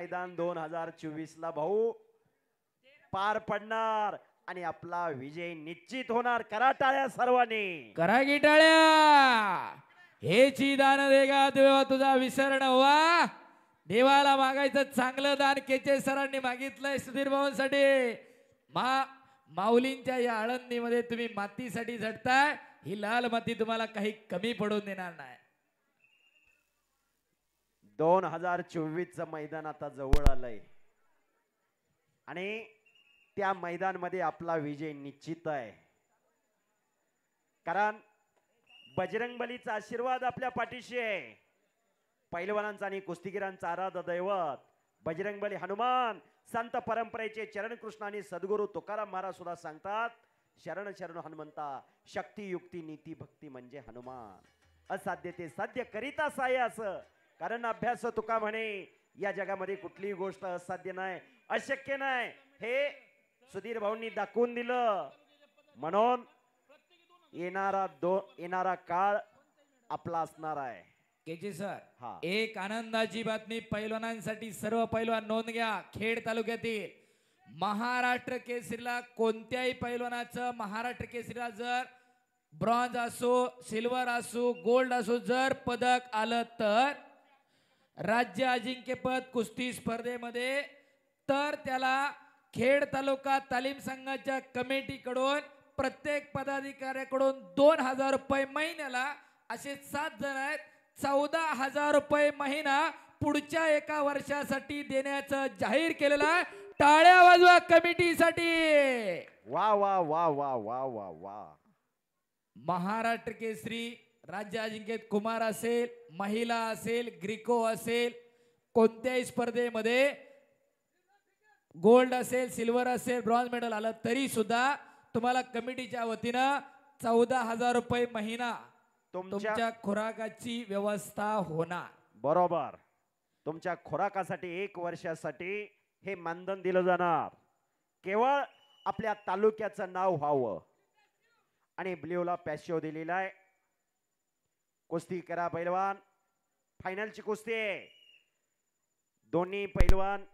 मैदान 2024 ला भाऊ पार पडणार आणि आपला विजय निश्चित होणार. करा टाळ्या सर्वांनी, करा की टाळ्या. हेची दान देगा देवा तुझा विसरण व्हा. देवाला मागायचं चांगलं दान केचे सरांनी मागितलंय सुधीर भाऊंसाठी. माऊलींच्या या आळंदीमध्ये तुम्ही मातीसाठी झटताय. ही लाल माती तुम्हाला काही कमी पडून देणार नाही. 2024 चं मैदान आता जवळ आलंय आणि त्या मैदानामध्ये आपला विजय निश्चित आहे. कारण बजरंगबलीचा आशीर्वाद आपल्या पाठीशी आहे. पैलवानांचा आणि कुस्तीगिरांचा आराध्य दैवत बजरंगबली हनुमान संत परंपरेचे चरण कृष्ण आणि सद्गुरू तुकाराम महाराज सुद्धा सांगतात, शरण शरण हनुमंता, शक्ती युक्ती नीती भक्ती म्हणजे हनुमान. असाध्य ते साध्य करिता साय असं. कारण अभ्यास तुका म्हणे या जगामध्ये कुठलीही गोष्ट असाध्य नाही, अशक्य नाही. हे सुधीर भाऊंनी दाखवून दिलं. म्हणून येणारा काळ आपला असणार आहे. केजी सर, एक आनंदाची बातमी पैलवानांसाठी. सर्व पैलवान नोंद घ्या. खेड तालुक्यातील महाराष्ट्र केसरीला कोणत्याही पैलवानाचं महाराष्ट्र केसरीला जर ब्रॉन्झ असो, सिल्वर असो, गोल्ड असो जर पदक आलं तर राज्य अजिंक्यपद कुस्ती स्पर्धेमध्ये तर त्याला खेड तालुका तालीम संघाच्या कमिटीकडून प्रत्येक पदाधिकाऱ्याकडून 2000 रुपये महिन्याला असे 7 जण आहेत. 14,000 रुपये महिना पुढच्या एका वर्षासाठी देण्याचं जाहीर केलेलं आहे. टाळ्या वाजवा कमिटीसाठी. वा वा वा वा वा वा वा. महाराष्ट्र केसरी राज्य अजिंक्यत कुमार असेल, महिला असेल, ग्रिको असेल, कोणत्याही स्पर्धेमध्ये गोल्ड असेल, सिल्वर असेल, ब्रॉन्झ मेडल आलं तरी सुद्धा तुम्हाला कमिटीच्या वतीनं 14,000 रुपये महिना तुमच्या खुराकाची व्यवस्था होणार. बरोबर. तुमच्या खुराकासाठी 1 वर्षासाठी हे मानधन दिलं जाणार. केवळ आपल्या तालुक्याचं नाव व्हावं. आणि ब्ल्यूला पॅशिओ दिलेला आहे. कुस्ती करा पैलवान. फायनलची कुस्ती आहे. दोन्ही पैलवान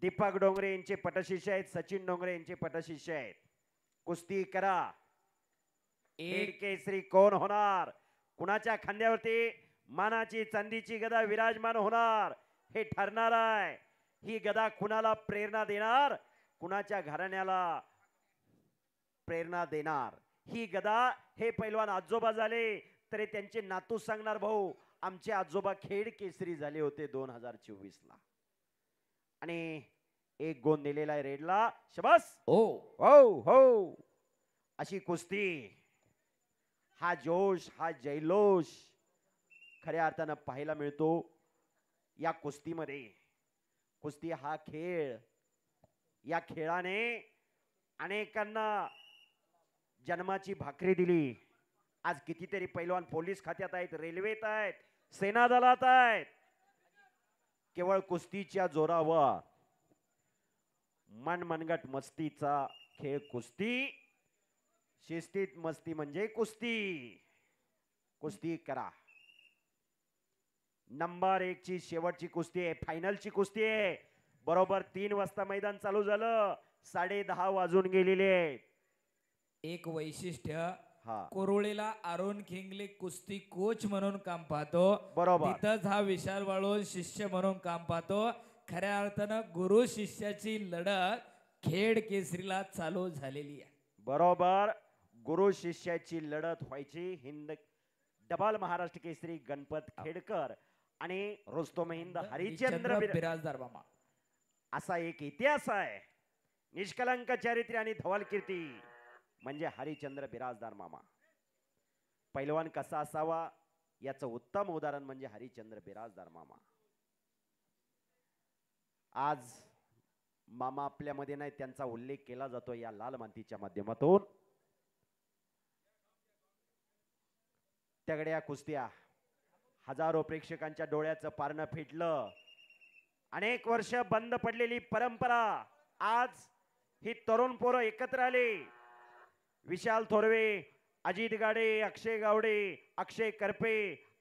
दीपक डोंगरे यांचे पटशिष्य आहेत, सचिन डोंगरे यांचे पटशिष्य आहेत. कुस्ती करा. एक केसरी कोण होणार, कुणाच्या खांद्यावरती मानाची चांदीची गदा विराजमान होणार हे ठरणार आहे. ही गदा कुणाला प्रेरणा देणार, कुणाच्या घराण्याला प्रेरणा देणार. ही गदा हे पैलवान आजोबा झाले तरी त्यांचे नातू सांगणार, भाऊ आमचे आजोबा खेड केसरी झाले होते 2024 ला. आणि 1 गोंद दिलेला आहे रेडला. शबास. हो हो हो. अशी कुस्ती, हा जोश, हा जयलोष खऱ्या अर्थानं पाहायला मिळतो या कुस्तीमध्ये. कुस्ती हा खेळ, या खेळाने अनेकांना जन्माची भाकरी दिली. आज कितीतरी पैलवान पोलीस खात्यात आहेत, रेल्वेत आहेत, सेना दलात आहेत. केवळ कुस्तीच्या जोरावर. मनमनगट मस्तीचा खेळ कुस्ती. शिस्तीत मस्ती म्हणजे कुस्ती. कुस्ती करा. नंबर 1 ची शेवटची कुस्ती आहे, फायनलची कुस्ती आहे. बरोबर 3 वाजता मैदान चालू झालं, 10:30 वाजून गेलेले आहेत. एक वैशिष्ट्य, कोरोळेला अरुण खिंगले कुस्ती कोच म्हणून काम पाहतो. बरोबर. तिथंच हा विशाल वाळून शिष्य म्हणून काम पाहतो. खऱ्या अर्थानं गुरु शिष्याची लढत खेड केसरीला चालू झालेली आहे. बरोबर. गुरु शिष्याची लढत व्हायची. हिंद डबल महाराष्ट्र केसरी गणपत खेडकर आणि रुस्तम हिंद हरिचंद्र बिराजदार मामा असा एक इतिहास आहे. निष्कलंक चारित्र्य आणि धवल कीर्ती म्हणजे हरिचंद्र बिराजदार मामा. पैलवान कसा असावा याचं उत्तम उदाहरण म्हणजे हरिचंद्र बिराजदार मामा. आज मामा आपल्यामध्ये नाही, त्यांचा उल्लेख केला जातो या लाल मातीच्या माध्यमातून. तगड्या कुस्त्या, हजारो प्रेक्षकांच्या डोळ्याचं पारणं फिटलं. अनेक वर्ष बंद पडलेली परंपरा आज ही तरुण पोरं एकत्र आली. विशाल थोरवे, अजित गाडे, अक्षय गावडे, अक्षय करपे,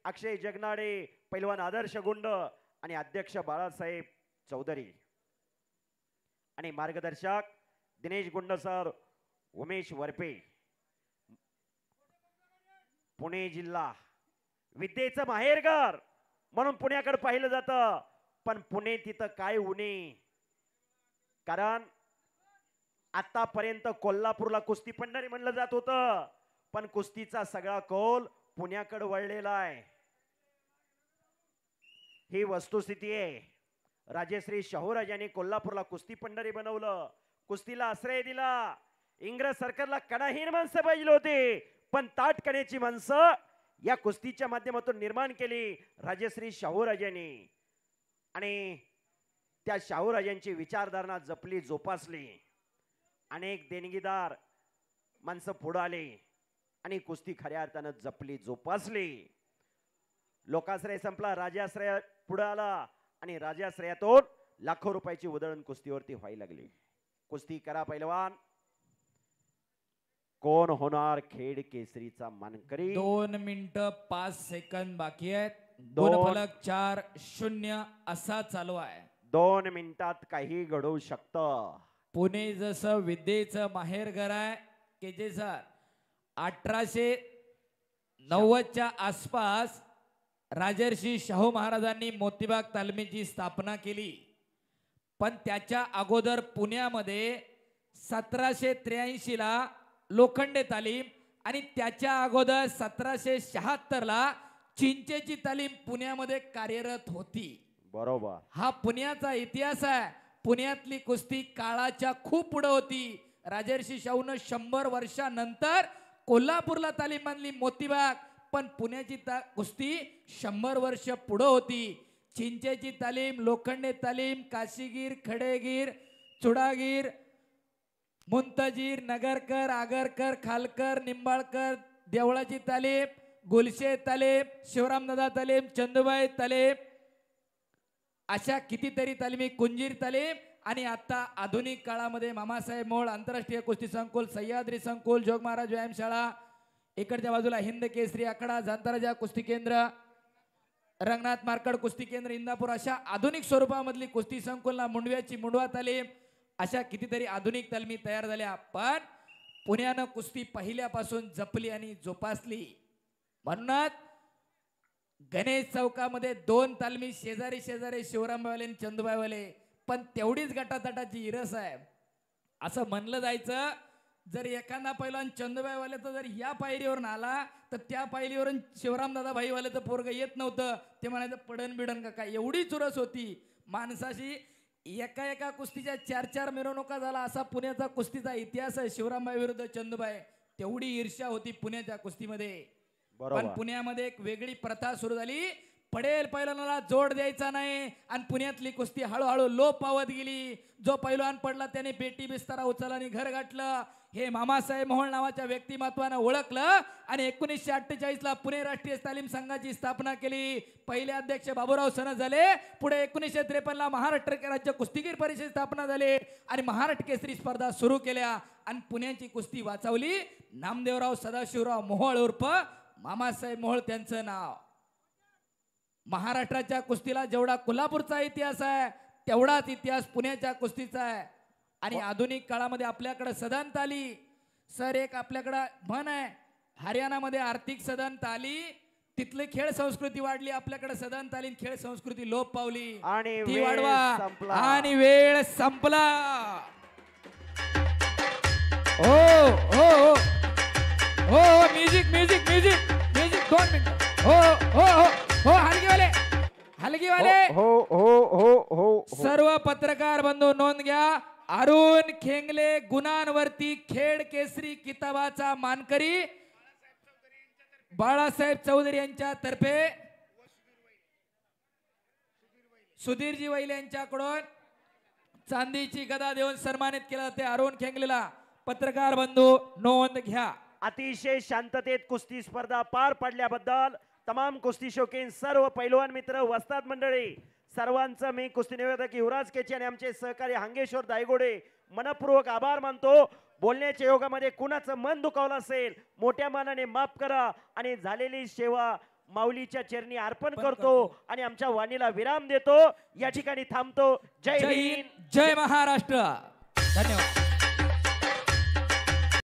अक्षय जगनाडे, पैलवान आदर्श गुंड आणि अध्यक्ष बाळासाहेब चौधरी आणि मार्गदर्शक दिनेश गुंड सर, उमेश वरपे. पुणे जिल्हा विद्येचं माहेरघर म्हणून पुण्याकडे पाहिलं जातं, पण पुणे तिथं काय उणे, कारण आतापर्यंत कोल्हापूरला कुस्ती पंढरी म्हणलं जात होतं, पण कुस्तीचा सगळा कौल पुण्याकडे वळलेला आहे. ही वस्तुस्थिती आहे. राजश्री शाहूराज यांनी कोल्हापूरला कुस्ती पंढरी बनवलं, कुस्तीला आश्रय दिला. इंग्रज सरकारला कडाहीन माणसं पाहिजे होती, पण ताटकण्याची माणसं या कुस्तीच्या माध्यमातून निर्माण केली राजश्री शाहूराजांनी. आणि त्या शाहूराजांची विचारधारणा जपली, जोपासली. अनेक देणगीदार माणसं पुढे आले आणि कुस्ती खऱ्या अर्थानं जपली, जोपासली. लोकाश्रय संपला, राजाश्रय पुढे आला आणि राजाश्रयातून लाखो रुपयाची उधळण कुस्तीवरती व्हायला लागली. कुस्ती करा पैलवान. कोण होणार खेड केसरीचा मानकरी? 2 मिनिटं 5 सेकंद बाकी आहेत. दोन. गुणफलक 4-0 असा चालू आहे. 2 मिनिटात काही घडू शकतं. पुणे जसं विद्येचं माहेरघर आहे, की जे सर 1890च्या आसपास राजर्षी शाहू महाराजांनी मोतीबाग तालमीची स्थापना केली. पण त्याच्या अगोदर पुण्यामध्ये 1783 ला लोखंडे तालीम आणि त्याच्या अगोदर 1776 ला चिंचेची तालीम पुण्यामध्ये कार्यरत होती. बरोबर. हा पुण्याचा इतिहास आहे. पुण्यातली कुस्ती काळाच्या खूप पुढे होती. राजर्षी शाहून 100 वर्षानंतर कोल्हापूरला तालीम बांधली मोतीबाग, पण पुण्याची कुस्ती 100 वर्ष पुढे होती. चिंचेची तालीम, लोखंडे तालीम, काशीगीर, खडेगीर, चुडागीर, मुंतजीर, नगरकर, आगरकर, खालकर, निंबाळकर, देवळाची तालीम, गुलशे तालीम, शिवरामदादा तालीम, चंदुबाई तालीम, अशा कितीतरी तालीमी, कुंजीर तालीम. आणि आता आधुनिक काळामध्ये मामासाहेब मोळ आंतरराष्ट्रीय कुस्ती संकुल, सह्याद्री संकुल, जोग महाराज व्यायामशाळा, इकडच्या बाजूला हिंद केसरी आखाडा, जांताराजा कुस्ती केंद्र, रंगनाथ मार्कड कुस्ती केंद्र इंदापूर, अशा आधुनिक स्वरूपामधली कुस्ती संकुलना, मुंडव्याची मुंडवा तालीम, अशा कितीतरी आधुनिक तालमी तयार झाल्या. पण पुण्यानं कुस्ती पहिल्यापासून जपली आणि जोपासली. म्हणूनच गणेश चौकामध्ये 2 तालमी शेजारी शेजारी, शिवरामबाईवाले आणि चंदूबाईवाले, पण तेवढीच गटातटाची इरस आहे. असं म्हणलं जायचं, जर एखादा पैलवान चंदूबाईवाले तर जर या पायरीवरून आला तर त्या पायरीवरून शिवरामदादा भाईवाले तर पोरग येत नव्हतं. ते म्हणायचं पडन बिडन का काय, एवढी चुरस होती माणसाशी. एका एका कुस्तीच्या 4-4 मिरवणुका झाला, असा पुण्याचा कुस्तीचा इतिहास आहे. शिवरामबाई विरुद्ध चंदूबाई, तेवढी ईर्ष्या होती पुण्याच्या कुस्तीमध्ये. पण पुण्यामध्ये एक वेगळी प्रथा सुरू झाली, पडेल पैलवानाला जोड द्यायचा नाही. आणि पुण्यातली कुस्ती हळूहळू लोप पावत गेली. जो पैलवान पडला त्याने पेटी बिस्तारा उचलला आणि घर गाठलं. हे मामासाहेब मोहोळ नावाच्या व्यक्तिमत्वानं ओळखलं आणि 1948 ला पुणे राष्ट्रीय तालीम संघाची स्थापना केली. पहिले अध्यक्ष बाबूराव सनद झाले. पुढे 1953 ला महाराष्ट्र राज्य कुस्तीगीर परिषद स्थापना झाली आणि महाराष्ट्र केसरी स्पर्धा सुरू केल्या आणि पुण्याची कुस्ती वाचवली. नामदेवराव सदाशिवराव मोहोळ उर्फ मामासाहेब मोहोळ त्यांचं नाव. महाराष्ट्राच्या कुस्तीला जेवढा कोल्हापूरचा इतिहास आहे तेवढाच इतिहास पुण्याच्या कुस्तीचा आहे. आणि आधुनिक काळामध्ये आपल्याकडे सदंत आली. सर, एक आपल्याकडे म्हण आहे, हरियाणामध्ये आर्थिक सदंत आली, तिथले खेळ संस्कृती वाढली. आपल्याकडे सदंत आली, खेळ संस्कृती लोप पावली. आणि ती वाढवा आणि वेळ संपला. हो हो हो हो, music music music music, 2 minute. हो हो हो हो, हलगीवाले हलगीवाले, हो हो हो हो, सर्व पत्रकार बंधू नोंद घ्या. अरुण खेंगले गुणांवरती खेड केसरी किताबाचा मानकरी बाळासाहेब चौधरी यांच्या तर्फे सुधीरजी वैले यांच्याकडून चांदीची गदा देऊन सन्मानित केलं जाते. अरुण खेंगलेला पत्रकार बंधू नोंद घ्या. अतिशय शांततेत कुस्ती स्पर्धा पार पडल्याबद्दल तमाम कुस्ती शौकीन सर्व पैलवान मित्र, वस्ताद मंडळी सर्वांचं मी कुस्ती निवेदक युवराज केचे आणि आमचे सहकारी हांगेश्वर दायगोडे मनपूर्वक आभार मानतो. बोलण्याच्या योगामध्ये कुणाचं मन दुखावलं असेल मोठ्या मानाने माफ करा आणि झालेली सेवा माऊलीच्या चरणी अर्पण अर्पण करतो करतो. आणि आमच्या वाणीला विराम देतो. या ठिकाणी थांबतो. जय जय हिंद. हिंद जय महाराष्ट्र. धन्यवाद.